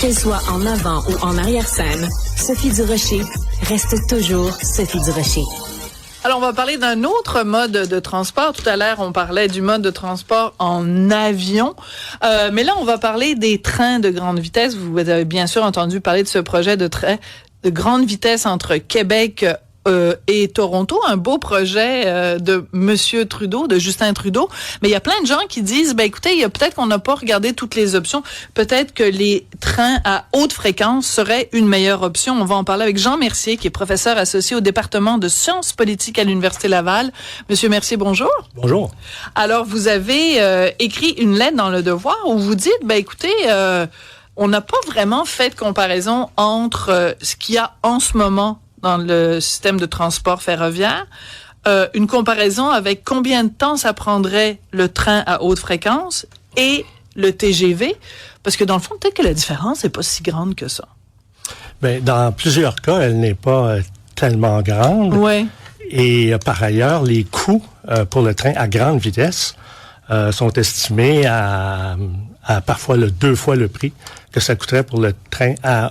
Qu'elle soit en avant ou en arrière-scène, Sophie Durocher reste toujours Sophie Durocher. Alors, on va parler d'un autre mode de transport. Tout à l'heure, on parlait du mode de transport en avion. Mais là, on va parler des trains de grande vitesse. Vous avez bien sûr entendu parler de ce projet de train de grande vitesse entre Québec et Toronto, un beau projet de Monsieur Trudeau, de Justin Trudeau. Mais il y a plein de gens qui disent, écoutez, peut-être qu'on n'a pas regardé toutes les options. Peut-être que les trains à haute fréquence seraient une meilleure option. On va en parler avec Jean Mercier, qui est professeur associé au département de sciences politiques à l'Université Laval. Monsieur Mercier, bonjour. Bonjour. Alors, vous avez écrit une lettre dans Le Devoir où vous dites, écoutez, on n'a pas vraiment fait de comparaison entre ce qu'il y a en ce moment dans le système de transport ferroviaire, une comparaison avec combien de temps ça prendrait le train à haute fréquence et le TGV, parce que dans le fond, peut-être que la différence n'est pas si grande que ça. Dans plusieurs cas, elle n'est pas tellement grande. Oui. Et par ailleurs, les coûts pour le train à grande vitesse sont estimés à parfois 2 fois le prix que ça coûterait pour le train à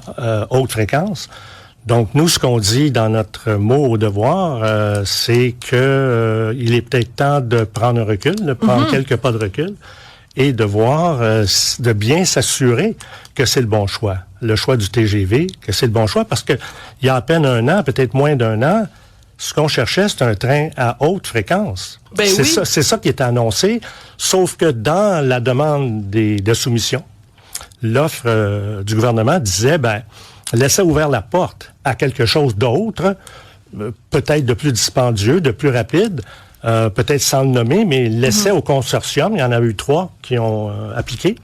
haute fréquence. Donc, nous, ce qu'on dit dans notre mot au devoir, c'est que il est peut-être temps de prendre un recul, de prendre quelques pas de recul et de voir, de bien s'assurer que c'est le bon choix. Le choix du TGV, que c'est le bon choix, parce que il y a à peine un an, peut-être moins d'un an, ce qu'on cherchait, c'est un train à haute fréquence. C'est ça qui est annoncé, sauf que dans la demande de soumission, l'offre du gouvernement disait, laissait ouvert la porte à quelque chose d'autre, peut-être de plus dispendieux, de plus rapide, peut-être sans le nommer, mais laissait au consortium, il y en a eu 3 qui ont appliqué,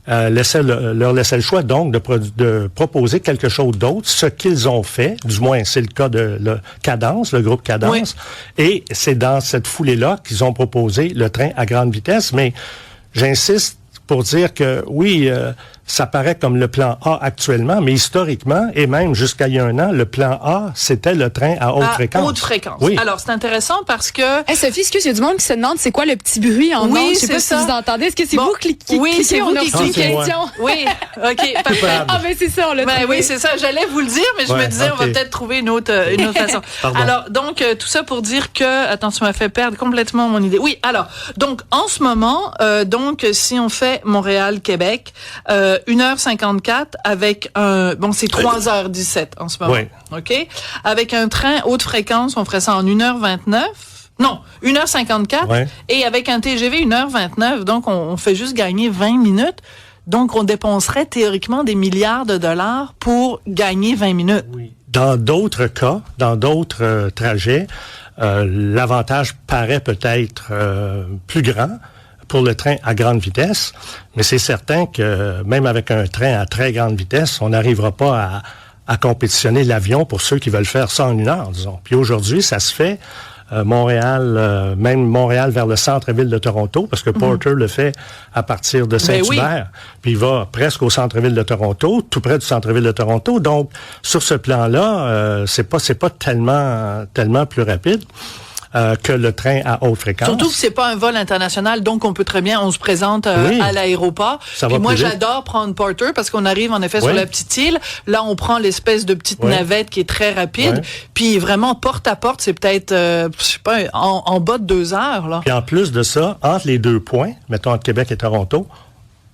leur laissait le choix donc de proposer quelque chose d'autre, ce qu'ils ont fait, du moins c'est le cas de Cadence, le groupe Cadence, et c'est dans cette foulée-là qu'ils ont proposé le train à grande vitesse, mais j'insiste pour dire que oui, ça paraît comme le plan A actuellement, mais historiquement, et même jusqu'à il y a un an, le plan A, c'était le train à haute fréquence. Haute fréquence. Oui. Alors, c'est intéressant parce que... Sophie, excuse, il y a du monde qui se demande c'est quoi le petit bruit en ondes. Je sais pas si vous entendez. Est-ce que c'est vous qui cliquez? Oui, c'est vous qui cliquez. Oui, OK. C'est ça, on l'a trouvé. Oui, c'est ça. J'allais vous le dire, mais je me disais, on va peut-être trouver une autre façon. Alors, donc, tout ça pour dire que... Attends, tu m'as fait perdre complètement mon idée. Oui, alors, donc, en ce moment, si on fait Montréal-Québec, 1h54 avec un... c'est 3h17 en ce moment. Oui. OK? Avec un train haute fréquence, on ferait ça en 1h29. Non, 1h54. Ouais. Et avec un TGV, 1h29. Donc, on fait juste gagner 20 minutes. Donc, on dépenserait théoriquement des milliards de dollars pour gagner 20 minutes. Oui. Dans d'autres cas, dans d'autres trajets, l'avantage paraît peut-être plus grand pour le train à grande vitesse, mais c'est certain que même avec un train à très grande vitesse, on n'arrivera pas à compétitionner l'avion pour ceux qui veulent faire ça en 1 heure, disons. Puis aujourd'hui, ça se fait. Montréal, même Montréal vers le centre-ville de Toronto, parce que Porter le fait à partir de Saint-Hubert, puis il va presque au centre-ville de Toronto, tout près du centre-ville de Toronto. Donc, sur ce plan-là, c'est pas tellement plus rapide que le train à haute fréquence. Surtout que c'est pas un vol international, donc on peut très bien, on se présente à l'aéroport. Puis moi, j'adore prendre Porter parce qu'on arrive en effet sur la petite île. Là, on prend l'espèce de petite navette qui est très rapide. Puis vraiment, porte à porte, c'est peut-être, je sais pas, en bas de 2 heures, là. Puis en plus de ça, entre les 2 points, mettons entre Québec et Toronto,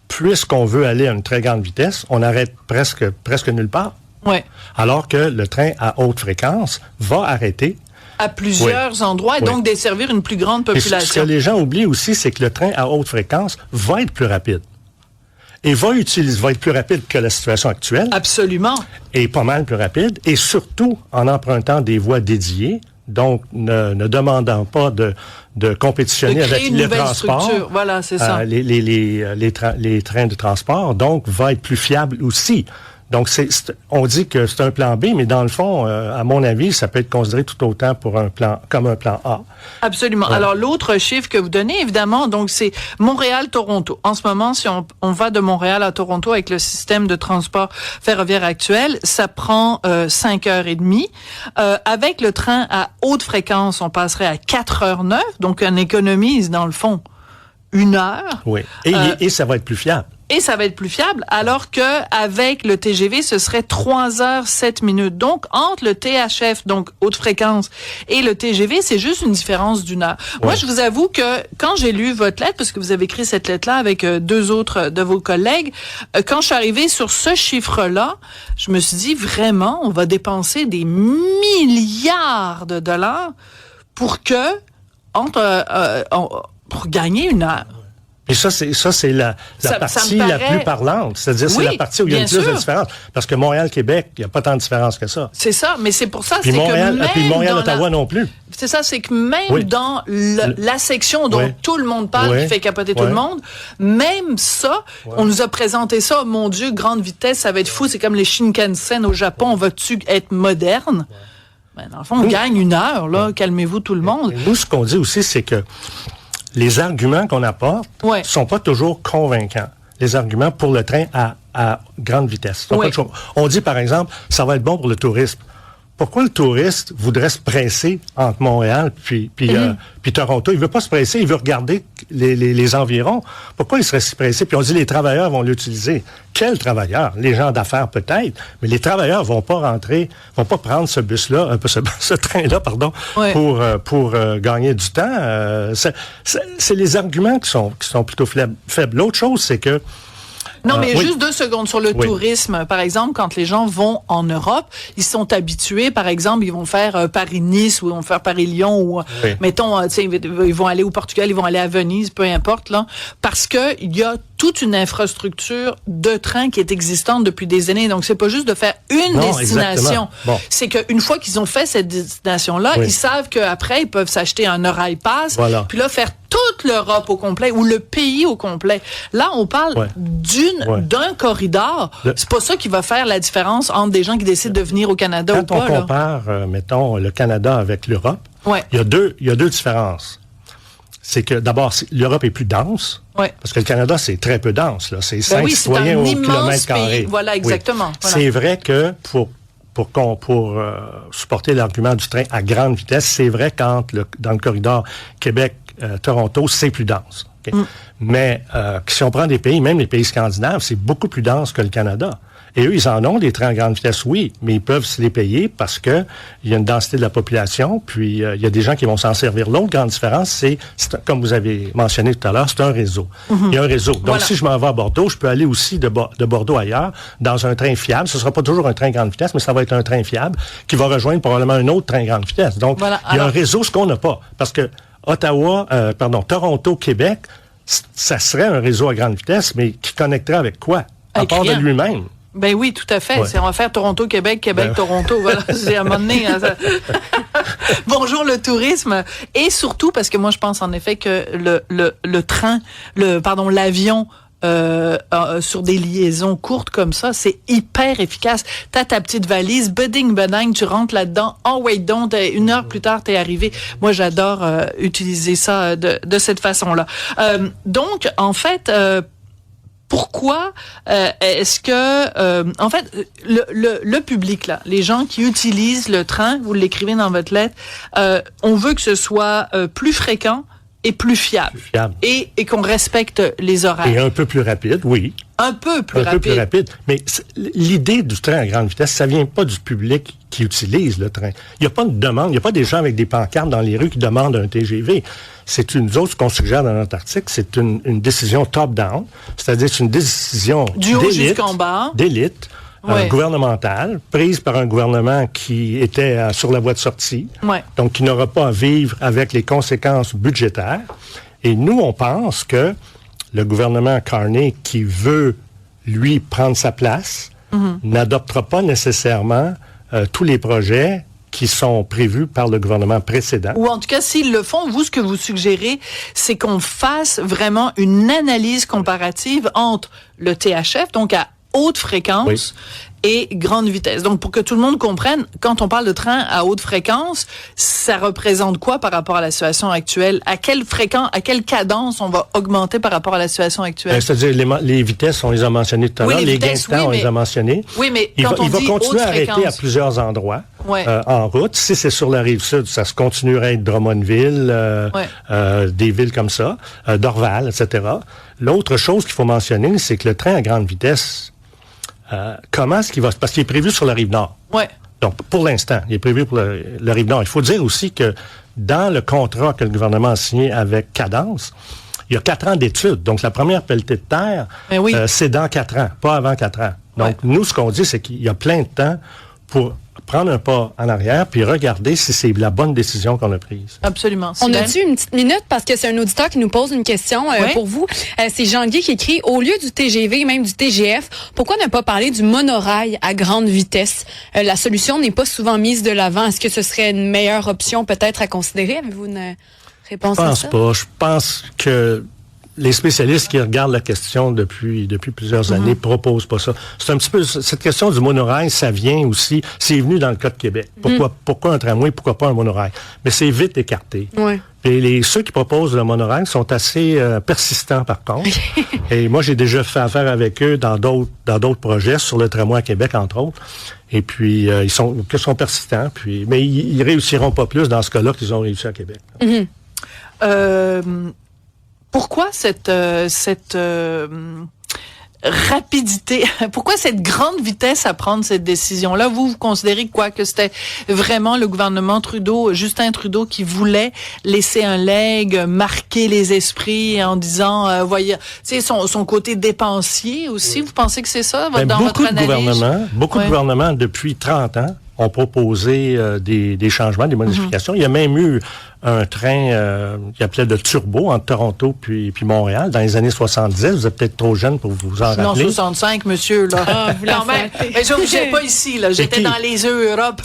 puisqu'on veut aller à une très grande vitesse, on arrête presque nulle part. Ouais. Alors que le train à haute fréquence va arrêter à plusieurs endroits et donc desservir une plus grande population. Et ce que les gens oublient aussi, c'est que le train à haute fréquence va être plus rapide. Et va être plus rapide que la situation actuelle. Absolument. Et pas mal plus rapide. Et surtout, en empruntant des voies dédiées, donc ne demandant pas de compétitionner avec les transports. Voilà, c'est ça. Les trains de transport, donc va être plus fiable aussi. Donc, on dit que c'est un plan B, mais dans le fond, à mon avis, ça peut être considéré tout autant comme un plan A. Absolument. Ouais. Alors, l'autre chiffre que vous donnez, évidemment, donc c'est Montréal-Toronto. En ce moment, si on va de Montréal à Toronto avec le système de transport ferroviaire actuel, ça prend 5h30. Avec le train à haute fréquence, on passerait à 4h09, donc on économise, dans le fond, 1 heure. Oui. Et ça va être plus fiable. Et ça va être plus fiable, alors que avec le TGV, ce serait 3 heures 7 minutes. Donc, entre le THF, donc haute fréquence, et le TGV, c'est juste une différence d'1 heure. Ouais. Moi, je vous avoue que quand j'ai lu votre lettre, parce que vous avez écrit cette lettre-là avec 2 autres de vos collègues, quand je suis arrivée sur ce chiffre-là, je me suis dit, vraiment, on va dépenser des milliards de dollars pour pour gagner 1 heure. Et ça, c'est la partie la plus parlante. C'est-à-dire, c'est la partie où il y a le plus de différence. Parce que Montréal-Québec, il n'y a pas tant de différence que ça. C'est ça, mais c'est pour ça, puis c'est Montréal, que même puis Montréal-Ottawa non plus. C'est ça, c'est que même dans la section dont tout le monde parle, qui fait capoter tout le monde, même ça, on nous a présenté ça, oh, mon Dieu, grande vitesse, ça va être fou, c'est comme les Shinkansen au Japon, va-tu être moderne? Ben, dans le fond, on gagne 1 heure, là, calmez-vous tout le monde. Et nous, ce qu'on dit aussi, c'est que les arguments qu'on apporte sont pas toujours convaincants. Les arguments pour le train à grande vitesse. On dit, par exemple, ça va être bon pour le tourisme. Pourquoi le touriste voudrait se presser entre Montréal puis Toronto? Il veut pas se presser, il veut regarder les environs. Pourquoi il serait si pressé? Puis on dit les travailleurs vont l'utiliser. Quels travailleurs? Les gens d'affaires peut-être, mais les travailleurs vont pas prendre ce bus-là, ce train-là, pardon, pour gagner du temps. C'est les arguments qui sont plutôt faibles. L'autre chose, c'est que non, mais juste 2 secondes sur le tourisme. Par exemple, quand les gens vont en Europe, ils sont habitués, par exemple, ils vont faire Paris-Nice ou ils vont faire Paris-Lyon ou, mettons, tu sais, ils vont aller au Portugal, ils vont aller à Venise, peu importe, là, parce que il y a toute une infrastructure de train qui est existante depuis des années. Donc, c'est pas juste de faire une destination. Bon. C'est qu'une fois qu'ils ont fait cette destination-là, ils savent qu'après, ils peuvent s'acheter un Eurail Pass, puis là, faire toute l'Europe au complet ou le pays au complet. Là, on parle d'un corridor. C'est pas ça qui va faire la différence entre des gens qui décident de venir au Canada ou pas. Quand on compare, mettons, le Canada avec l'Europe, il y a deux différences. C'est que, d'abord, l'Europe est plus dense. Parce que le Canada, c'est très peu dense, là. C'est 5 citoyens au kilomètre carré. Voilà, exactement. Voilà. C'est vrai que pour supporter l'argument du train à grande vitesse, c'est vrai dans le corridor Québec-Toronto, c'est plus dense. Okay? Mais si on prend des pays, même les pays scandinaves, c'est beaucoup plus dense que le Canada. Et eux, ils en ont des trains à grande vitesse, oui, mais ils peuvent se les payer parce que il y a une densité de la population, puis il y a des gens qui vont s'en servir. L'autre grande différence, c'est comme vous avez mentionné tout à l'heure, c'est un réseau. Il y a un réseau. Donc, si je m'en vais à Bordeaux, je peux aller aussi de Bordeaux ailleurs dans un train fiable. Ce sera pas toujours un train grande vitesse, mais ça va être un train fiable qui va rejoindre probablement un autre train grande vitesse. Donc, il y a un réseau, ce qu'on n'a pas. Parce que Toronto, Québec, ça serait un réseau à grande vitesse, mais qui connecterait avec quoi? À part de lui-même. Ben oui, tout à fait. On va faire Toronto-Québec, Québec-Toronto. Voilà, c'est à un moment donné. Bonjour le tourisme. Et surtout, parce que moi, je pense en effet que l'avion, sur des liaisons courtes comme ça, c'est hyper efficace. T'as ta petite valise, beding, tu rentres là-dedans, wait donc, 1 heure plus tard, t'es arrivé. Moi, j'adore utiliser ça de cette façon-là. Donc, en fait, pourquoi est-ce que, en fait, le public, là, les gens qui utilisent le train, vous l'écrivez dans votre lettre, on veut que ce soit plus fréquent et plus fiable. Et qu'on respecte les horaires. Et un peu plus rapide, oui. Un peu plus rapide. Mais l'idée du train à grande vitesse, ça vient pas du public qui utilise le train. Il n'y a pas de demande. Il n'y a pas des gens avec des pancartes dans les rues qui demandent un TGV. C'est une autre, ce qu'on suggère dans notre article, c'est une décision top-down. C'est-à-dire, c'est une décision du haut jusqu'en bas. D'élite. Gouvernementale, prise par un gouvernement qui était sur la voie de sortie, donc qui n'aura pas à vivre avec les conséquences budgétaires. Et nous, on pense que le gouvernement Carney, qui veut, lui, prendre sa place, n'adoptera pas nécessairement tous les projets qui sont prévus par le gouvernement précédent. Ou en tout cas, s'ils le font, vous, ce que vous suggérez, c'est qu'on fasse vraiment une analyse comparative entre le THF, donc à haute fréquence, et grande vitesse. Donc, pour que tout le monde comprenne, quand on parle de train à haute fréquence, ça représente quoi par rapport à la situation actuelle? À quelle fréquence, à quelle cadence on va augmenter par rapport à la situation actuelle? C'est-à-dire, les vitesses, on les a mentionnées tout à l'heure. Les gains de temps, on les a mentionnés. Oui, mais il va continuer à arrêter fréquence, à plusieurs endroits. Ouais. En route. Si c'est sur la rive sud, ça se continuerait à être Drummondville, des villes comme ça, Dorval, etc. L'autre chose qu'il faut mentionner, c'est que le train à grande vitesse, comment est-ce qu'il va... Parce qu'il est prévu sur la rive nord. Ouais. Donc, pour l'instant, il est prévu pour la rive nord. Il faut dire aussi que dans le contrat que le gouvernement a signé avec Cadence, il y a 4 ans d'études. Donc, la première pelletée de terre, c'est dans 4 ans, pas avant 4 ans. Donc, nous, ce qu'on dit, c'est qu'il y a plein de temps pour prendre un pas en arrière puis regarder si c'est la bonne décision qu'on a prise. Absolument. On a-tu une petite minute parce que c'est un auditeur qui nous pose une question pour vous. C'est Jean-Guy qui écrit, au lieu du TGV, même du TGF, pourquoi ne pas parler du monorail à grande vitesse? La solution n'est pas souvent mise de l'avant. Est-ce que ce serait une meilleure option peut-être à considérer? Avez-vous une réponse à ça? Je pense pas. Je pense que les spécialistes qui regardent la question depuis plusieurs années proposent pas ça. C'est un petit peu cette question du monorail, ça vient aussi, c'est venu dans le cas de Québec. Pourquoi un tramway, pourquoi pas un monorail? Mais c'est vite écarté. Ouais. Et ceux qui proposent le monorail sont assez persistants par contre. Et moi j'ai déjà fait affaire avec eux dans d'autres projets sur le tramway à Québec entre autres. Et puis ils sont persistants. Mais ils réussiront pas plus dans ce cas-là qu'ils ont réussi à Québec. Pourquoi cette rapidité, pourquoi cette grande vitesse à prendre cette décision-là? Vous considérez quoi? Que c'était vraiment le gouvernement Justin Trudeau, qui voulait laisser un legs, marquer les esprits en disant, voyez, tu sais, son côté dépensier aussi. Vous pensez que c'est ça dans votre analyse? Beaucoup de gouvernements depuis 30 ans ont proposé des changements, des modifications. Il y a même eu un train qui appelait de turbo entre Toronto puis Montréal dans les années 70. Vous êtes peut-être trop jeune pour vous en rappeler. Non, 65, monsieur, là. Quand même. Mais j'étais pas ici, là. J'étais dans les Europes.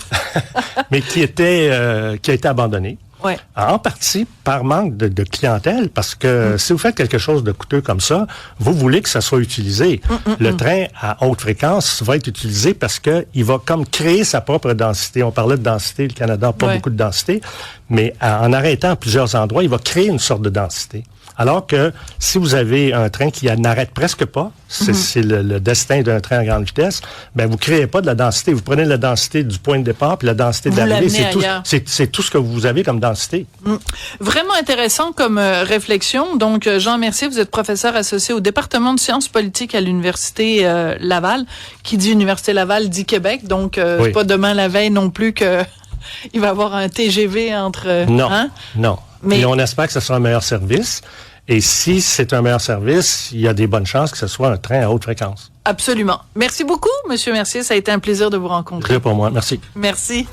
Mais qui a été abandonné. Ouais. En partie par manque de clientèle, parce que si vous faites quelque chose de coûteux comme ça, vous voulez que ça soit utilisé. Le train à haute fréquence va être utilisé parce que il va comme créer sa propre densité. On parlait de densité, le Canada n'a pas beaucoup de densité, mais en arrêtant à plusieurs endroits, il va créer une sorte de densité. Alors que si vous avez un train qui n'arrête presque pas, c'est le destin d'un train à grande vitesse, ben vous créez pas de la densité. Vous prenez la densité du point de départ puis la densité d'arrivée. C'est tout ce que vous avez comme densité. Vraiment intéressant comme réflexion. Donc, Jean Mercier, vous êtes professeur associé au département de sciences politiques à l'Université Laval. Qui dit Université Laval dit Québec. Donc, c'est pas demain la veille non plus que il va y avoir un TGV entre... Non. Mais on espère que ce sera un meilleur service. Et si c'est un meilleur service, il y a des bonnes chances que ce soit un train à haute fréquence. Absolument. Merci beaucoup, Monsieur Mercier. Ça a été un plaisir de vous rencontrer. Très pour moi. Merci. Merci.